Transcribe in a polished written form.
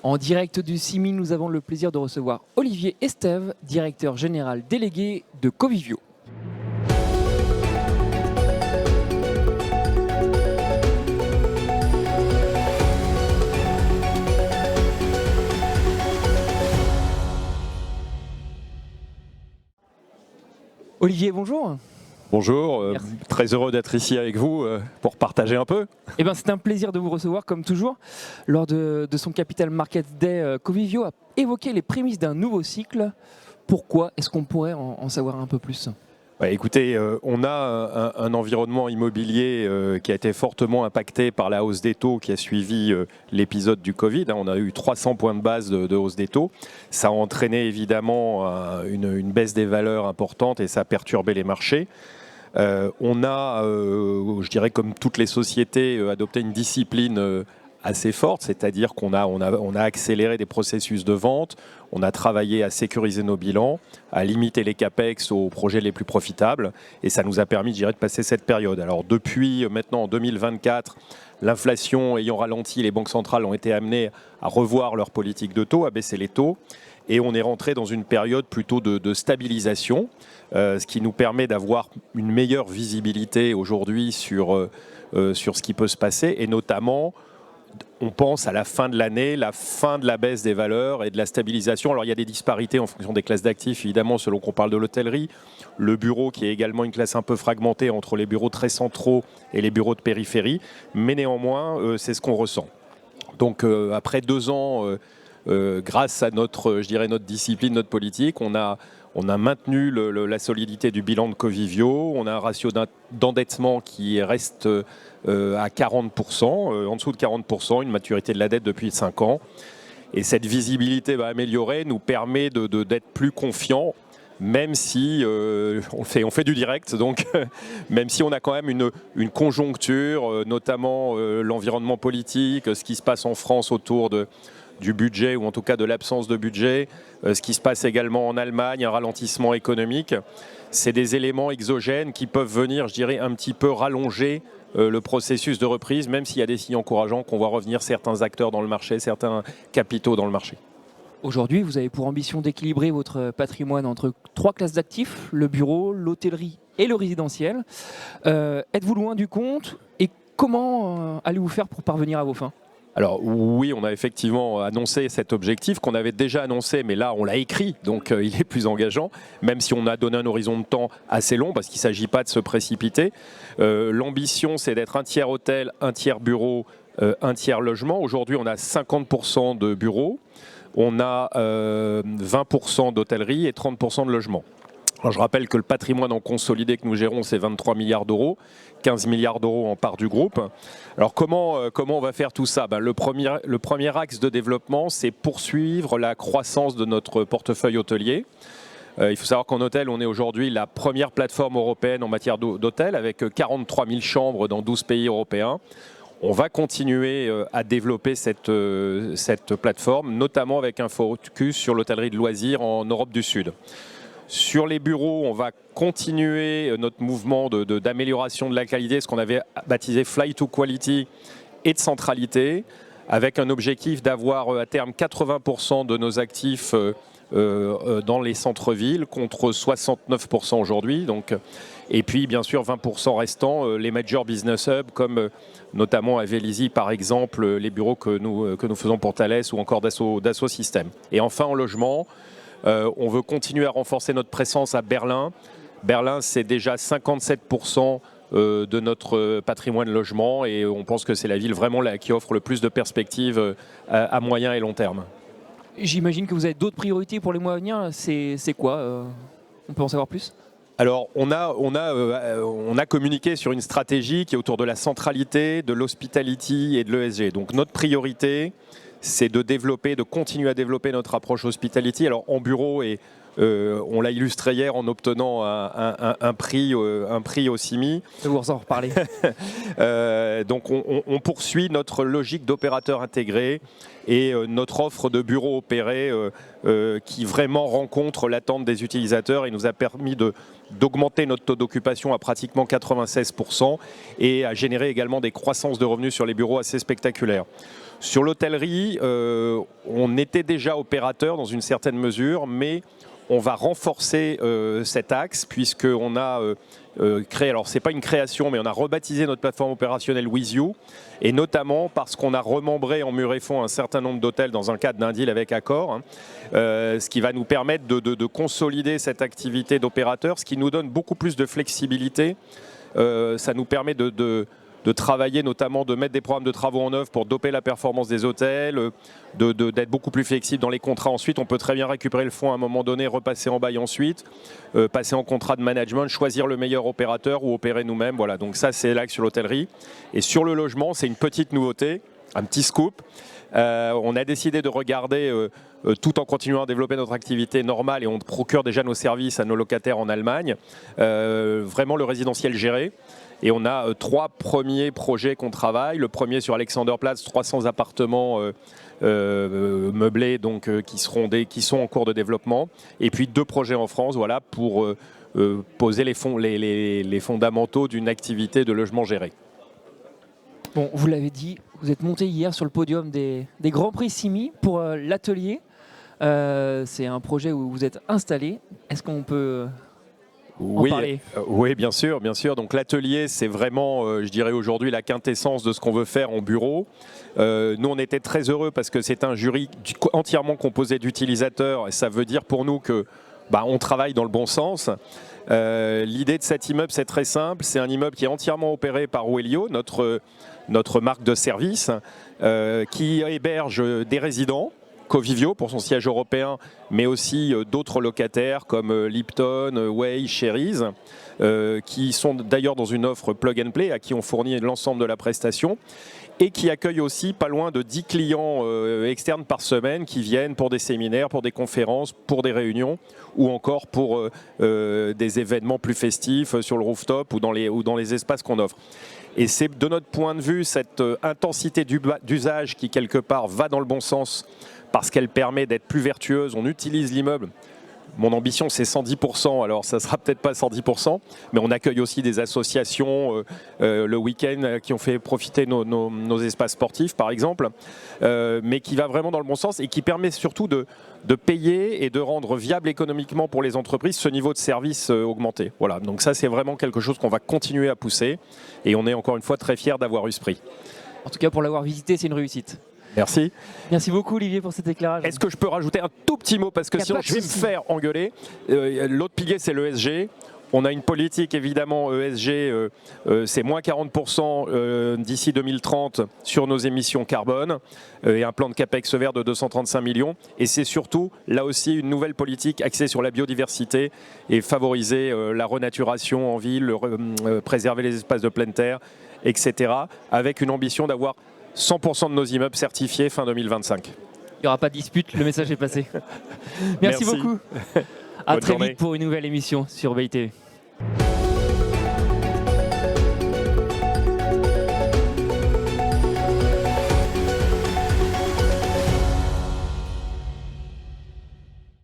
En direct du CIMI, nous avons le plaisir de recevoir Olivier Estève, directeur général délégué de Covivio. Olivier, bonjour. Bonjour, très heureux d'être ici avec vous pour partager un peu. Eh bien, c'est un plaisir de vous recevoir comme toujours. Lors de son Capital Markets Day, Covivio a évoqué les prémices d'un nouveau cycle. Pourquoi est-ce qu'on pourrait en savoir un peu plus ? Écoutez, on a un environnement immobilier qui a été fortement impacté par la hausse des taux qui a suivi l'épisode du Covid. On a eu 300 points de base de hausse des taux. Ça a entraîné évidemment une baisse des valeurs importante et ça a perturbé les marchés. On a, je dirais comme toutes les sociétés, adopté une discipline assez forte, c'est-à-dire qu'on a accéléré des processus de vente, on a travaillé à sécuriser nos bilans, à limiter les capex aux projets les plus profitables, et ça nous a permis, je dirais, de passer cette période. Alors depuis maintenant en 2024, l'inflation ayant ralenti, les banques centrales ont été amenées à revoir leur politique de taux, à baisser les taux, et on est rentré dans une période plutôt de stabilisation, ce qui nous permet d'avoir une meilleure visibilité aujourd'hui sur ce qui peut se passer, et notamment on pense à la fin de l'année, la fin de la baisse des valeurs et de la stabilisation. Alors il y a des disparités en fonction des classes d'actifs, évidemment, selon qu'on parle de l'hôtellerie. Le bureau, qui est également une classe un peu fragmentée entre les bureaux très centraux et les bureaux de périphérie. Mais néanmoins, c'est ce qu'on ressent. Donc après 2 ans, grâce à notre discipline, notre politique, on a maintenu la solidité du bilan de Covivio. On a un ratio d'endettement qui reste à 40%, en dessous de 40%, une maturité de la dette depuis 5 ans. Et cette visibilité améliorée nous permet d'être plus confiants, même si on fait du direct, donc même si on a quand même une conjoncture, notamment l'environnement politique, ce qui se passe en France autour du budget, ou en tout cas de l'absence de budget, ce qui se passe également en Allemagne, un ralentissement économique. C'est des éléments exogènes qui peuvent venir, je dirais, un petit peu rallonger le processus de reprise, même s'il y a des signes encourageants qu'on voit revenir certains acteurs dans le marché, certains capitaux dans le marché. Aujourd'hui, vous avez pour ambition d'équilibrer votre patrimoine entre 3 classes d'actifs, le bureau, l'hôtellerie et le résidentiel. Êtes-vous loin du compte et comment allez-vous faire pour parvenir à vos fins ? Alors oui, on a effectivement annoncé cet objectif qu'on avait déjà annoncé, mais là on l'a écrit, donc il est plus engageant, même si on a donné un horizon de temps assez long, parce qu'il ne s'agit pas de se précipiter. L'ambition, c'est d'être un tiers hôtel, un tiers bureau, un tiers logement. Aujourd'hui, on a 50% de bureaux, on a 20% d'hôtellerie et 30% de logement. Alors, je rappelle que le patrimoine en consolidé que nous gérons, c'est 23 milliards d'euros, 15 milliards d'euros en part du groupe. Alors comment on va faire tout ça ? Le premier axe de développement, c'est poursuivre la croissance de notre portefeuille hôtelier. Il faut savoir qu'en hôtel, on est aujourd'hui la première plateforme européenne en matière d'hôtel, avec 43 000 chambres dans 12 pays européens. On va continuer à développer cette plateforme, notamment avec un focus sur l'hôtellerie de loisirs en Europe du Sud. Sur les bureaux, on va continuer notre mouvement d'amélioration de la qualité, ce qu'on avait baptisé Fly to Quality et de centralité, avec un objectif d'avoir à terme 80% de nos actifs dans les centres-villes, contre 69% aujourd'hui. Et puis bien sûr 20% restants, les major business hubs, comme notamment à Vélizy par exemple, les bureaux que nous faisons pour Thales ou encore Dassault Systèmes. Et enfin en logement, on veut continuer à renforcer notre présence à Berlin. Berlin, c'est déjà 57% de notre patrimoine logement et on pense que c'est la ville vraiment qui offre le plus de perspectives à moyen et long terme. J'imagine que vous avez d'autres priorités pour les mois à venir. C'est quoi On peut en savoir plus ? Alors, on a communiqué sur une stratégie qui est autour de la centralité, de l'hospitality et de l'ESG. Donc, notre priorité, c'est de continuer à développer notre approche hospitality. Alors, en bureau, et On l'a illustré hier en obtenant un prix au CIMI. Je vais vous en reparler. Donc on poursuit notre logique d'opérateur intégré et notre offre de bureaux opérés qui vraiment rencontre l'attente des utilisateurs et nous a permis d'augmenter notre taux d'occupation à pratiquement 96% et à générer également des croissances de revenus sur les bureaux assez spectaculaires. Sur l'hôtellerie, on était déjà opérateur dans une certaine mesure, mais on va renforcer cet axe puisqu'on a créé, alors c'est pas une création, mais on a rebaptisé notre plateforme opérationnelle With You, et notamment parce qu'on a remembré en mur et fond un certain nombre d'hôtels dans un cadre d'un deal avec Accor, ce qui va nous permettre de consolider cette activité d'opérateur, ce qui nous donne beaucoup plus de flexibilité. Ça nous permet de travailler, notamment de mettre des programmes de travaux en œuvre pour doper la performance des hôtels, d'être beaucoup plus flexible dans les contrats. Ensuite, on peut très bien récupérer le fonds à un moment donné, repasser en bail ensuite, passer en contrat de management, choisir le meilleur opérateur ou opérer nous-mêmes. Voilà, donc ça c'est l'axe sur l'hôtellerie. Et sur le logement, c'est une petite nouveauté, un petit scoop. On a décidé de regarder, tout en continuant à développer notre activité normale, et on procure déjà nos services à nos locataires en Allemagne, vraiment le résidentiel géré. Et on a 3 premiers projets qu'on travaille. Le premier sur Alexanderplatz, 300 appartements meublés donc, qui sont en cours de développement. Et puis 2 projets en France, voilà, pour poser les fondamentaux d'une activité de logement géré. Bon, vous l'avez dit, vous êtes monté hier sur le podium des Grands Prix CIMI pour l'atelier. C'est un projet où vous êtes installé. Est-ce qu'on peut... Oui, bien sûr. Donc l'atelier, c'est vraiment, je dirais aujourd'hui, la quintessence de ce qu'on veut faire en bureau. Nous, on était très heureux parce que c'est un jury entièrement composé d'utilisateurs, et ça veut dire pour nous que on travaille dans le bon sens. L'idée de cet immeuble, c'est très simple. C'est un immeuble qui est entièrement opéré par Wellio, notre marque de service, qui héberge des résidents Covivio pour son siège européen, mais aussi d'autres locataires comme Lipton, Way, Sherry's, qui sont d'ailleurs dans une offre plug and play, à qui on fournit l'ensemble de la prestation, et qui accueille aussi pas loin de 10 clients externes par semaine qui viennent pour des séminaires, pour des conférences, pour des réunions, ou encore pour des événements plus festifs sur le rooftop ou dans les espaces qu'on offre. Et c'est de notre point de vue cette intensité d'usage qui quelque part va dans le bon sens, parce qu'elle permet d'être plus vertueuse. On utilise l'immeuble. Mon ambition, c'est 110%. Alors, ça ne sera peut-être pas 110%, mais on accueille aussi des associations le week-end qui ont fait profiter nos espaces sportifs, par exemple, mais qui va vraiment dans le bon sens et qui permet surtout de payer et de rendre viable économiquement pour les entreprises ce niveau de service augmenté. Voilà. Donc ça, c'est vraiment quelque chose qu'on va continuer à pousser, et on est encore une fois très fiers d'avoir eu ce prix. En tout cas, pour l'avoir visité, c'est une réussite. Merci. Merci beaucoup Olivier pour cet éclairage. Est-ce que je peux rajouter un tout petit mot, parce que sinon je vais me faire engueuler. L'autre pilier, c'est l'ESG. On a une politique évidemment ESG, c'est moins 40% d'ici 2030 sur nos émissions carbone, et un plan de capex vert de 235 millions. Et c'est surtout là aussi une nouvelle politique axée sur la biodiversité et favoriser la renaturation en ville, préserver les espaces de pleine terre, etc. Avec une ambition d'avoir 100% de nos immeubles certifiés fin 2025. Il n'y aura pas de dispute, le message est passé. Merci beaucoup. À très vite pour une nouvelle émission sur BITV.